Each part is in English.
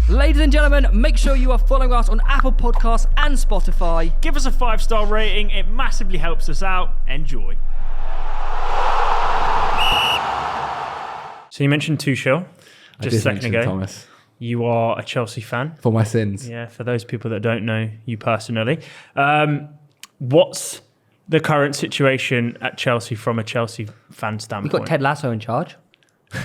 Ladies and gentlemen, make sure you are following us on Apple Podcasts and Spotify. Give us a 5-star rating. It massively helps us out. Enjoy. So you mentioned Tuchel just a second ago. Thomas. You are a Chelsea fan. For my sins. Yeah, for those people that don't know you personally. What's the current situation at Chelsea from a Chelsea fan standpoint? We've got Ted Lasso in charge.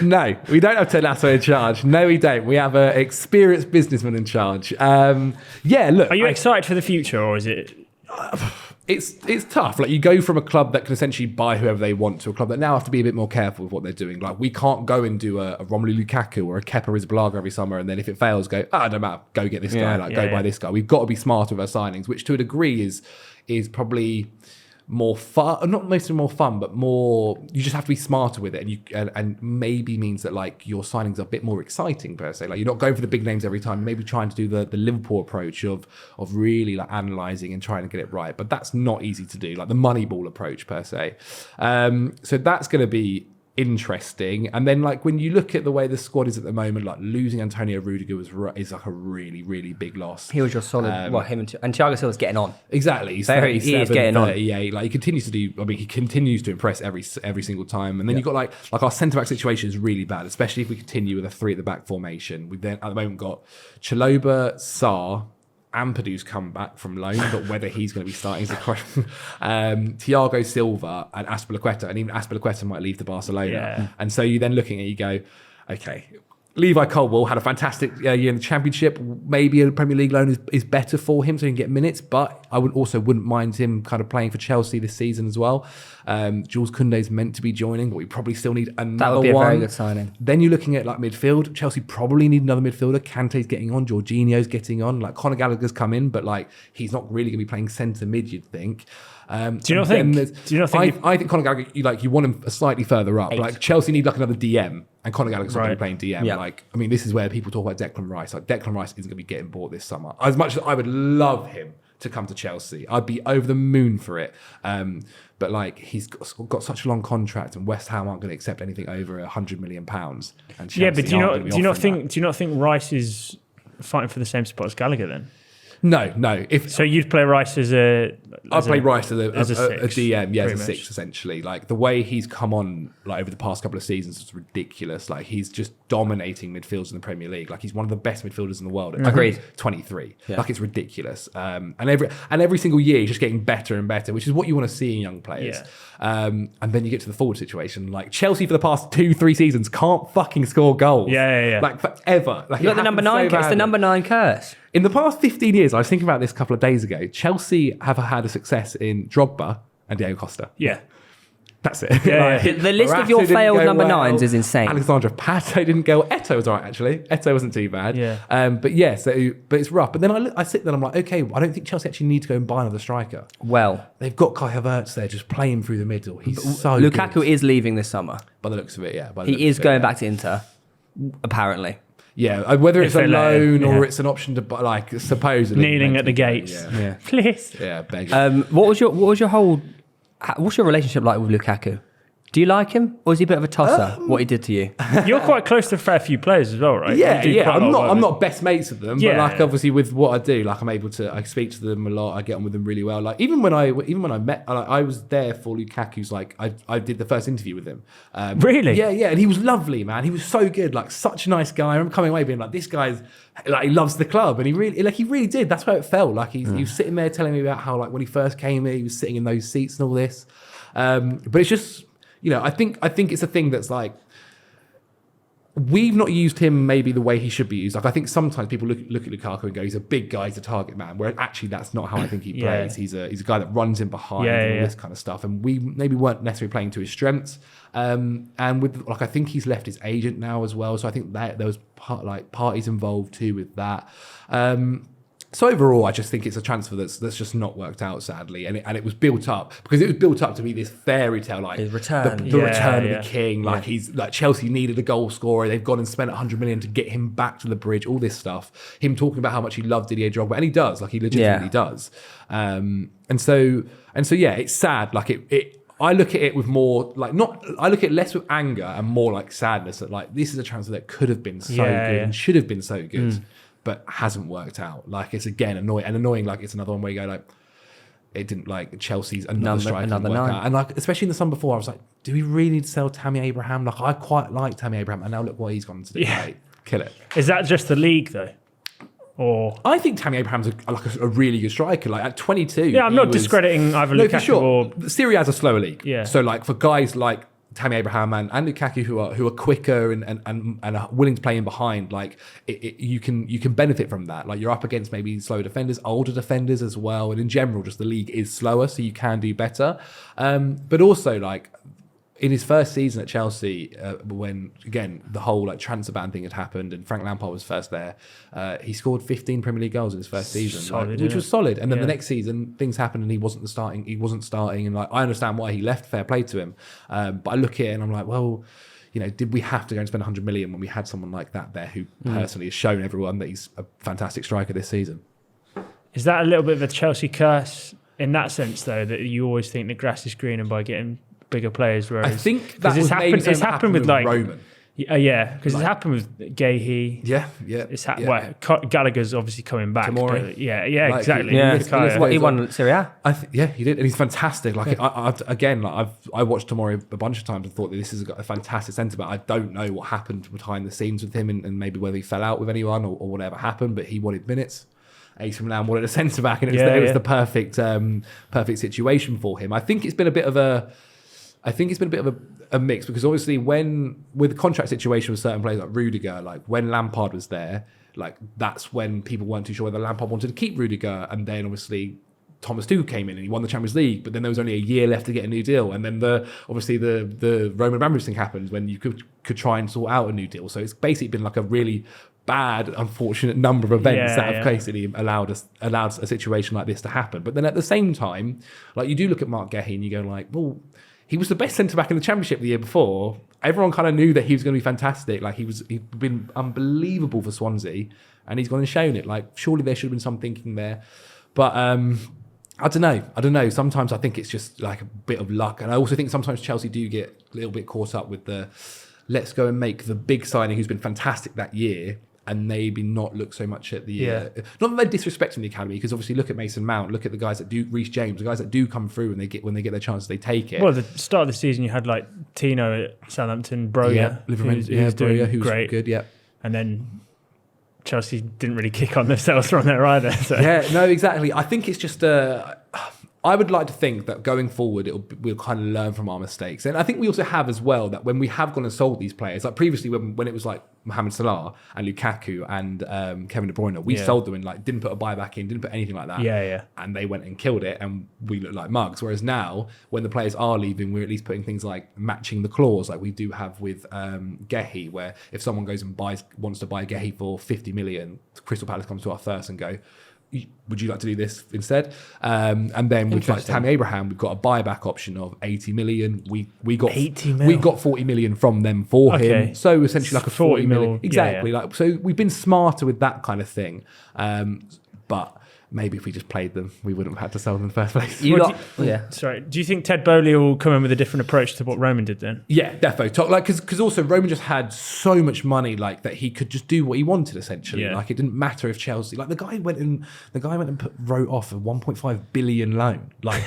No, we don't have Ted Lasso in charge. No, we don't. We have an experienced businessman in charge. Yeah, look. Are you excited for the future, or is it... It's tough. Like, you go from a club that can essentially buy whoever they want to a club that now have to be a bit more careful with what they're doing. Like, we can't go and do a Romelu Lukaku or a Kepa Arrizabalaga every summer, and then if it fails, go, it don't matter, go get this guy, buy this guy. We've got to be smarter with our signings, which to a degree is probably more fun, not mostly more fun, but more, you just have to be smarter with it, and maybe means that like your signings are a bit more exciting per se. Like, you're not going for the big names every time, maybe trying to do the Liverpool approach of really like analysing and trying to get it right, but that's not easy to do, like the Moneyball approach per se. So that's going to be interesting. And then like when you look at the way the squad is at the moment, like losing Antonio Rudiger is like a really, really big loss. He was your solid, him and Thiago Silva's getting on. Exactly. He's he is getting 38. Like, he continues to impress every single time. And then you've got like our centre-back situation is really bad, especially if we continue with a 3 at the back formation. We've then at the moment got Chalobah, Sarr, Ampadu's come back from loan, but whether he's going to be starting is a question. Thiago Silva and Azpilicueta, and even Azpilicueta might leave to Barcelona. Yeah. And so you're then looking at it, you go, okay, Levi Colwill had a fantastic year in the Championship. Maybe a Premier League loan is better for him so he can get minutes, but I wouldn't mind him kind of playing for Chelsea this season as well. Jules Koundé's meant to be joining, but we probably still need another one. That would be a very good signing. Then you're looking at like midfield. Chelsea probably need another midfielder. Kante's getting on. Jorginho's getting on. Like, Conor Gallagher's come in, but like he's not really going to be playing centre mid, you'd think. Do you not think? I think Conor Gallagher, you want him slightly further up. 8. Like, Chelsea need like another DM, and Conor Gallagher's not going to be playing DM. Yeah. Like, I mean, this is where people talk about Declan Rice. Like, Declan Rice isn't going to be getting bought this summer. As much as I would love him to come to Chelsea, I'd be over the moon for it. But like, he's got such a long contract, and West Ham aren't going to accept anything over £100 million. And Chelsea But do you not think Rice is fighting for the same spot as Gallagher then? No. So you'd play Rice as a... I'd play Rice as a six, DM, as a much. 6 essentially. Like, the way he's come on like over the past couple of seasons is ridiculous. Like, he's just dominating midfields in the Premier League. Like, he's one of the best midfielders in the world. Agreed. 23. Yeah. Like, it's ridiculous. And every single year he's just getting better and better, which is what you want to see in young players. Yeah. And then you get to the forward situation. Like, Chelsea for the past 2-3 seasons can't fucking score goals. Yeah. Like, forever. Like, You got the number 9. It's the number 9 curse. In the past 15 years, I was thinking about this a couple of days ago, Chelsea have had a success in Drogba and Diego Costa. Yeah. That's it. Yeah. The list of your didn't failed go number well. 9s is insane. Alexandra Pato didn't go. Eto was all right, actually. Eto wasn't too bad. Yeah. But it's rough. But then I sit there and I'm like, okay, I don't think Chelsea actually need to go and buy another striker. Well, They've got Kai Havertz there just playing through the middle. He's so Lukaku good. is leaving this summer. By the looks of it, yeah. He is going back to Inter, apparently. Yeah, whether it's If a they let him, loan or yeah. it's an option to buy, like, supposedly. Kneeling at the gates. Yeah. Please. Yeah, begging. What's your relationship like with Lukaku? Do you like him, or is he a bit of a tosser? What he did to you? You're quite close to a fair few players as well, right? Yeah. You do quite a lot of I'm work not best mates with them, Yeah. but like, obviously with what I do, like, I speak to them a lot. I get on with them really well. Like, even when I met, I was there for Lukaku's. Like, I did the first interview with him. Really? Yeah, and he was lovely, man. He was so good, like, such a nice guy. I remember coming away being like, this guy's like, he loves the club, and he really did. That's how it felt. Like, he was sitting there telling me about how, like, when he first came here, he was sitting in those seats and all this. But it's just, I think it's a thing that's like, we've not used him maybe the way he should be used. Like, I think sometimes people look at Lukaku and go, he's a big guy, he's a target man, where actually that's not how I think he plays. He's a guy that runs in behind and all this kind of stuff. And we maybe weren't necessarily playing to his strengths. And with, like, I think he's left his agent now as well. So I think that there was parties involved too with that. So overall, I just think it's a transfer that's just not worked out, sadly, and it was built up because it was built up to be this fairy tale, like his return, the return of the king. Like, he's like, Chelsea needed a goal scorer, they've gone and spent 100 million to get him back to the bridge. All this stuff, him talking about how much he loved Didier Drogba, and he does, like, he legitimately does. And so yeah, it's sad. Like, I look at it with more I look at it less with anger and more like sadness that, like, this is a transfer that could have been so good and should have been so good. but hasn't worked out. Like it's again annoying. Like it's another one where you go like, it didn't like Chelsea's another striker didn't work out. And like especially in the summer before, I was like, do we really need to sell Tammy Abraham? Like I quite like Tammy Abraham, and now look what he's gone to do. Like, kill it. Is that just the league though? Or I think Tammy Abraham's a really good striker. Like at 22, yeah, I'm not discrediting either Lukaku for sure. or Serie A is a slower league. Yeah. So like for guys like Tammy Abraham and Lukaku who are quicker and are willing to play in behind, like you can benefit from that. Like you're up against maybe slower defenders, older defenders as well, and in general, just the league is slower, so you can do better. But also like in his first season at Chelsea, when again the whole like transfer ban thing had happened and Frank Lampard was first there, he scored 15 Premier League goals in his first season, Solid, which was solid. And then the Yeah. next season things happened and he wasn't starting, and like I understand why he left. Fair play to him, but I look at it and I'm like, well, you know, did we have to go and spend 100 million when we had someone like that there who personally has shown everyone that he's a fantastic striker this season? is that a little bit of a Chelsea curse in that sense though, that you always think the grass is greener by getting bigger players? Whereas, I think 'cause that it's was happened. maybe It's happened with like Roman. yeah, because it's happened with Gahey. Yeah. It's yeah. well, Gallagher's obviously coming back. Tomori. But yeah, Like, exactly. Yeah, Bukayo. what he won Serie A. Yeah, he did, and he's fantastic. Like I watched Tomori a bunch of times and thought that this is a fantastic centre back. I don't know what happened behind the scenes with him, and maybe whether he fell out with anyone or whatever happened, but he wanted minutes. AC Milan wanted a centre back, and it was the perfect situation for him. I think it's been a bit of a mix, because obviously with the contract situation with certain players like Rudiger, like when Lampard was there, like that's when people weren't too sure whether Lampard wanted to keep Rudiger, and then obviously Thomas Tuchel came in and he won the Champions League, but then there was only a year left to get a new deal, and then the Roman Abramovich thing happened when you could try and sort out a new deal. So it's basically been like a really bad, unfortunate number of events that have basically allowed a situation like this to happen. But then at the same time, like you do look at Mark Gahey and you go like, well, he was the best centre back in the Championship the year before. Everyone kind of knew that he was going to be fantastic. Like he'd been unbelievable for Swansea, and he's gone and shown it. Like surely there should have been some thinking there, but I don't know. Sometimes I think it's just like a bit of luck, and I also think sometimes Chelsea do get a little bit caught up with the let's go and make the big signing who's been fantastic that year, and maybe not look so much at the not that they're disrespecting the academy, because obviously look at Mason Mount, look at the guys that do, Reece James, the guys that do come through and when they get their chances they take it. Well, at the start of the season you had like Tino at Southampton, Broja, who's doing great, good, yeah. And then Chelsea didn't really kick on themselves from there either. So. Yeah, no, exactly. I think it's just I would like to think that going forward, we'll kind of learn from our mistakes. And I think we also have as well that when we have gone and sold these players, like previously when it was like Mohamed Salah and Lukaku and Kevin De Bruyne, we sold them and like didn't put a buyback in, didn't put anything like that. Yeah. And they went and killed it, and we look like mugs. Whereas now, when the players are leaving, we're at least putting things like matching the clause, like we do have with Gahey, where if someone goes and wants to buy Gahey for 50 million, Crystal Palace comes to us first and go, would you like to do this instead? And then with like Tammy Abraham, we've got a buyback option of 80 million. We got 80 mil. We got 40 million from them for him. So essentially like a 40 million. Exactly. Yeah. Like so we've been smarter with that kind of thing. But maybe if we just played them, we wouldn't have had to sell them in the first place. Sorry. Do you think Ted Bowley will come in with a different approach to what Roman did then? Yeah, definitely. Like, because also Roman just had so much money, like that he could just do what he wanted. Essentially, like it didn't matter if Chelsea, like the guy went and wrote off a 1.5 billion loan, like,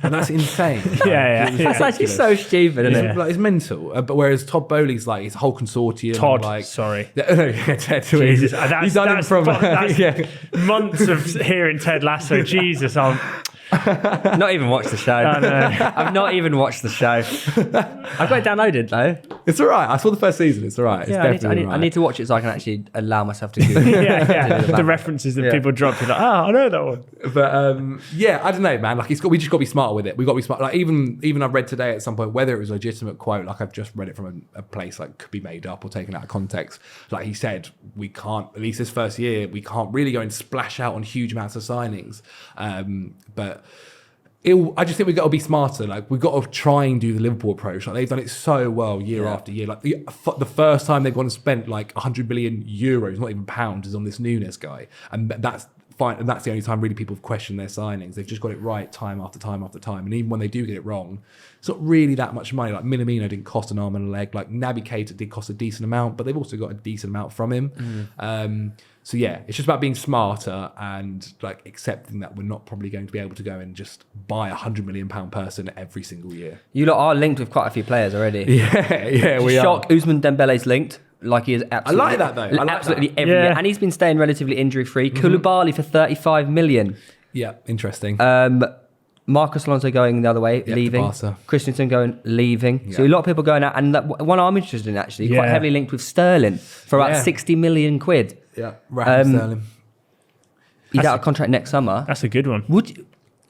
and that's insane. That's actually so stupid, isn't it? Like, it's mental. But whereas Todd Bowley's like his whole consortium, Sorry. Ted. Jesus, He's done it from months of hearing Ted Lasso. Jesus, Not even watched the show. I know. I've not even watched the show. I've got it downloaded though. It's all right. I saw the first season. It's all right. It's definitely I need to watch it so I can actually allow myself to do the references that people drop. You're like, I know that one. But I don't know, man. Like we just got to be smarter with it. We got to be smart. Like even I read today at some point whether it was a legitimate quote. Like I've just read it from a place like could be made up or taken out of context. Like he said, we can't, at least this first year, we can't really go and splash out on huge amounts of signings. But I just think we've got to be smarter. Like we've got to try and do the Liverpool approach. Like they've done it so well year after year. Like the first time they've gone and spent like 100 million euros, not even pounds, is on this Nunes guy, and that's fine. And that's the only time really people have questioned their signings. They've just got it right time after time after time. And even when they do get it wrong, it's not really that much money. Like Minamino didn't cost an arm and a leg. Like Naby Keita did cost a decent amount, but they've also got a decent amount from him. So yeah, it's just about being smarter and like accepting that we're not probably going to be able to go and just buy £100 million person every single year. You lot are linked with quite a few players already. Yeah, we Shock, are. Ousmane Dembele's linked. Like he is absolutely. I like that, though. I like absolutely that. every Yeah. year. And he's been staying relatively injury free. Koulibaly for 35 million. Yeah, interesting. Marcus Alonso going the other way, to leaving. Barca. Christensen going, leaving. So Yeah. a lot of people going out. And that, one I'm interested in actually, quite Yeah. heavily linked with Sterling for about Yeah. 60 million quid. Yeah, Raheem Sterling. He's out of contract next summer. That's a good one. Would you,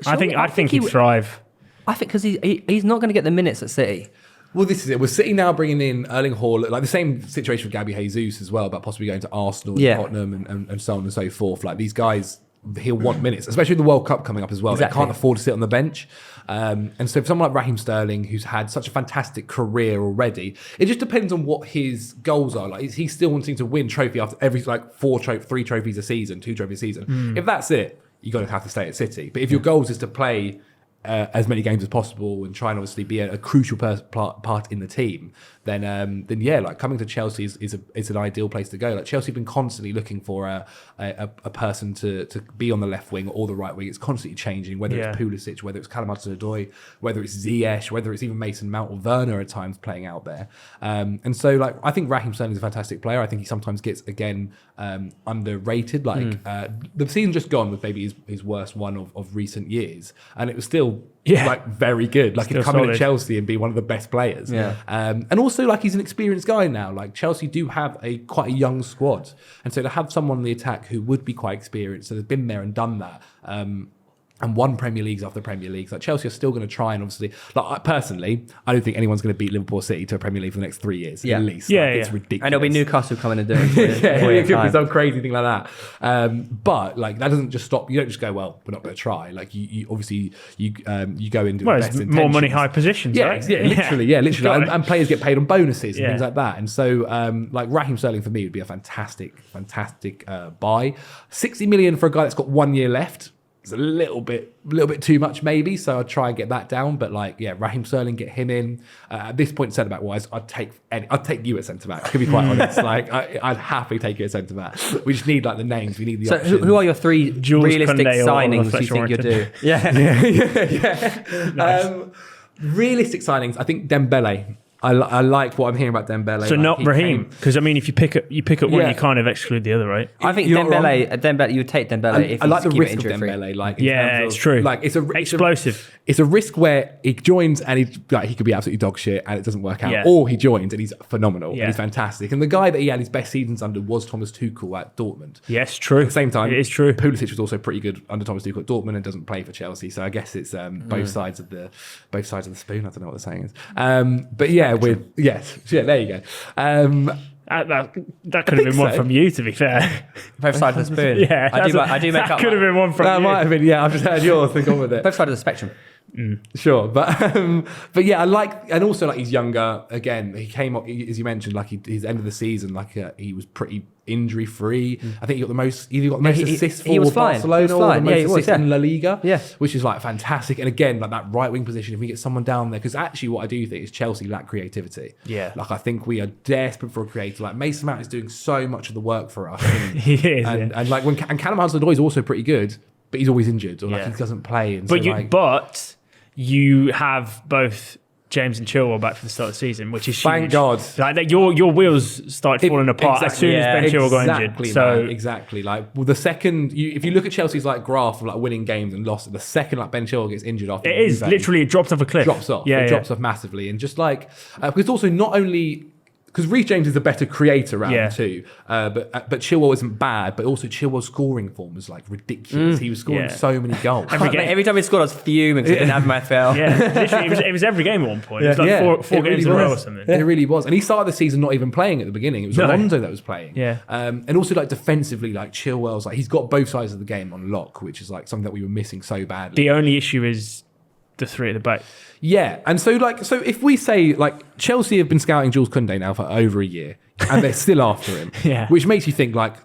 I think he'd would- thrive. I think because he's not going to get the minutes at City. Well, this is it. We're sitting now bringing in Erling Haaland, like the same situation with Gabby Jesus as well, about possibly going to Arsenal, Yeah. Tottenham, and so on and so forth. Like these guys, he'll want minutes, especially with the World Cup coming up as well. Exactly. They can't afford to sit on the bench. And so for someone like Raheem Sterling, who's had such a fantastic career already, it just depends on what his goals are. Like, is he still wanting to win trophy after every, like, 3 trophies a season, 2 trophies a season? If that's it, you're going to have to stay at City. But if your goals is to play as many games as possible and try and obviously be a crucial part in the team, then yeah, like coming to Chelsea is an ideal place to go. Like Chelsea have been constantly looking for a person to be on the left wing or the right wing. It's constantly changing, whether it's Pulisic, whether it's Callum Hudson-Odoi, whether it's Ziyech, whether it's even Mason Mount or Werner at times playing out there. And so like I think Raheem Sterling is a fantastic player. I think he sometimes gets again underrated. Like the season just gone was maybe his worst one of recent years, and it was still like very good. Like he'd come in at Chelsea and be one of the best players. Yeah. And also like he's an experienced guy now. Like Chelsea do have quite a young squad, and so to have someone on the attack who would be quite experienced, so they've been there and done that. And won Premier Leagues after Premier Leagues. Like Chelsea are still going to try and obviously, like personally, I don't think anyone's going to beat Liverpool City to a Premier League for the next 3 years at least. It's ridiculous. And it'll be Newcastle coming and doing it. It could be some crazy thing like that. But like that doesn't just stop. You don't just go, well, we're not going to try. Like you obviously you go into Well, the best it's more money, intentions. high positions. Yeah, right? literally. And players get paid on bonuses and Yeah. things like that. And so, like Raheem Sterling for me would be a fantastic buy. 60 million for a guy that's got 1 year left. It's a little bit too much maybe, so I'd try and get that down. But like, yeah, Raheem Sterling, get him in. At this point, centre back wise, I'd take you at centre back. To be quite honest, like I'd happily take you at centre back. We just need like the names. We need the options. So who are your 3 realistic Koundé or signings you Fletcher think you'll do? Yeah. Realistic signings. I think Dembele. I like what I'm hearing about Dembele. So like, not he Raheem, came- because I mean, if you pick up one, Yeah. you kind of exclude the other, right? I think You're not Dembele, you would take Dembele if I like you the keep risk of injury free. Dembele. Like, in Yeah, terms it's of- true. Like, it's Explosive. It's a risk where he joins and he could be absolutely dog shit and it doesn't work out, Yeah. or he joins and he's phenomenal and Yeah. he's fantastic. And the guy that he had his best seasons under was Thomas Tuchel at Dortmund. Yes, true. At the same time, it is true. Pulisic was also pretty good under Thomas Tuchel at Dortmund and doesn't play for Chelsea. So I guess it's both sides of the spoon. I don't know what the saying is. But yeah, there you go. That could have been one so. from you, to be fair. Both sides of the spoon. Yeah, I do make that up. could have been one from That you. might have been, yeah. I've just heard yours. Think on with it. Both sides of the spectrum. Sure, but yeah, I like, and also like he's younger. Again, he came up as you mentioned, like his end of the season, like he was pretty injury free. I think he got the most assists for he was fine. Barcelona, He was or fine. the Yeah, most he was, assists yeah. in La Liga, Yeah. which is like fantastic. And again, like that right wing position, if we get someone down there, because actually what I do think is Chelsea lack creativity. Yeah. Like I think we are desperate for a creator. Like Mason Mount is doing so much of the work for us. He is, and, yeah. and like and Callum Hudson-Odoi is also pretty good, but he's always injured or like Yeah. he doesn't play. And But so, like, you have both James and Chilwell back for the start of the season, which is Thank huge. God. Like that, your wheels started falling apart as soon as Ben Chilwell got injured. So Exactly. Like well, the second if you look at Chelsea's like graph of like winning games and lost, the second like Ben Chilwell gets injured after it is Juve, literally it drops off a cliff. drops off. Yeah, It drops yeah. off massively, and just like because also not only. Because Reece James is a better creator around Yeah. too, but Chilwell isn't bad. But also Chilwell's scoring form was like ridiculous. He was scoring Yeah. so many goals. Every time he scored, I was fuming because I didn't have my FL. Yeah, literally, it was every game at one point. It was like four it games really in a row or was. something. It really was. And he started the season not even playing at the beginning. It was No. Alonso that was playing. Yeah. And also like defensively, like Chilwell's like he's got both sides of the game on lock, which is like something that we were missing so badly. The only issue is the 3 at the back. Yeah. And so if we say like Chelsea have been scouting Jules Koundé now for over a year and they're still after him, Yeah. which makes you think like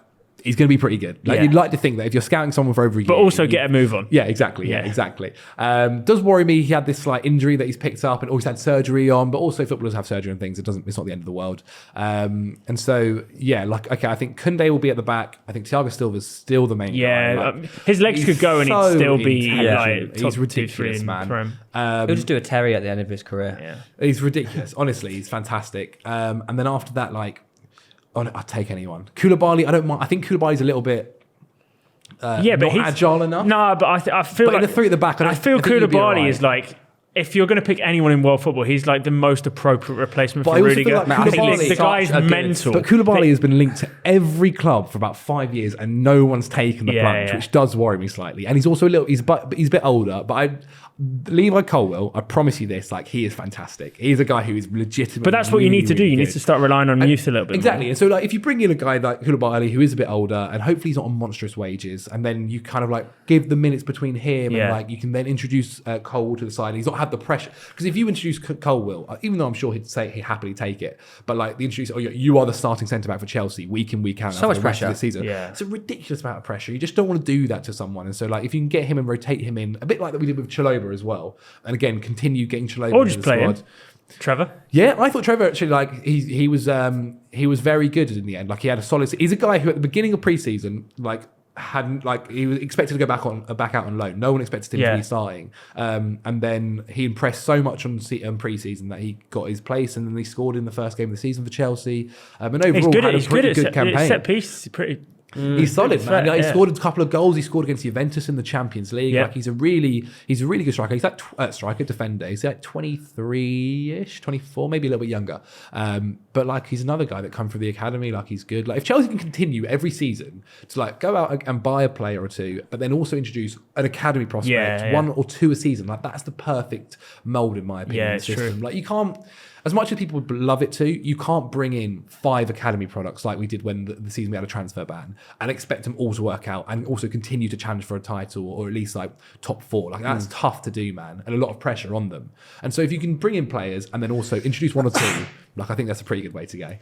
he's going to be pretty good. Like, Yeah. you'd like to think that if you're scouting someone for over a year, But also get a move on. Yeah, exactly. Yeah, exactly. Does worry me. He had this like injury that he's picked up and always had surgery on. But also, footballers have surgery and things. It's not the end of the world. And so yeah, like okay, I think Koundé will be at the back. I think Thiago Silva's still the main guy. Like, his legs could go and he'd so still be intelligent. like He's top ridiculous, 2-3 man. Prem. He'll just do a Terry at the end of his career. Yeah. He's ridiculous. Honestly, he's fantastic. And then after that, like, I'd take anyone. Koulibaly, I don't mind. I think Koulibaly's a little bit But not he's agile enough. No, but I feel But like in the three at the back, I feel I think he'd be Koulibaly alright. is like, if you're going to pick anyone in world football, he's like the most appropriate replacement But for I also Rudiger. feel like Koulibaly- The guy's Such a good- mental. But Koulibaly has been linked to every club for about 5 years, and no one's taken the plunge, which does worry me slightly. And he's also he's a bit older. But Levi Colwill, I promise you this, like he is fantastic. He's a guy who is legitimate. But that's what you need to do. You need to start relying on youth a little bit. Exactly. More. And so like if you bring in a guy like Koulibaly who is a bit older and hopefully he's not on monstrous wages, and then you kind of like give the minutes between him and like you can then introduce Cole to the side and he's not had the pressure. Because if you introduce Colwill, even though I'm sure he'd happily take it, but like the introduce, you are the starting centre back for Chelsea week in, week out. So much for the rest of pressure. the season. Yeah. It's a ridiculous amount of pressure. You just don't want to do that to someone. And so like if you can get him and rotate him in, a bit like that we did with Chalobah as well. And again, continue getting Chalobah Or into just the play him. squad. Trevor? Yeah, I thought Trevor actually like he was very good in the end. Like he had a solid. He's a guy who at the beginning of preseason like hadn't like he was expected to go back out on loan. No one expected him to be starting. And then he impressed so much on preseason that he got his place, and then he scored in the first game of the season for Chelsea. And overall had a pretty good campaign. Set piece. Pretty. He's solid, man. threat, He scored a couple of goals. He scored against Juventus in the Champions League. Yeah. Like he's a really good striker. He's like defender. He's like 23-ish, 24, maybe a little bit younger. But like he's another guy that come from the academy. Like he's good. Like if Chelsea can continue every season to like go out and buy a player or two, but then also introduce an academy prospect, 1 or 2 a season, like that's the perfect mold in my opinion. Yeah, it's system. true. Like you can't. As much as people would love it to, you can't bring in 5 academy products like we did when the season we had a transfer ban and expect them all to work out and also continue to challenge for a title or at least like top 4. Like that's tough to do, man, and a lot of pressure on them. And so if you can bring in players and then also introduce 1 or 2, like I think that's a pretty good way to go.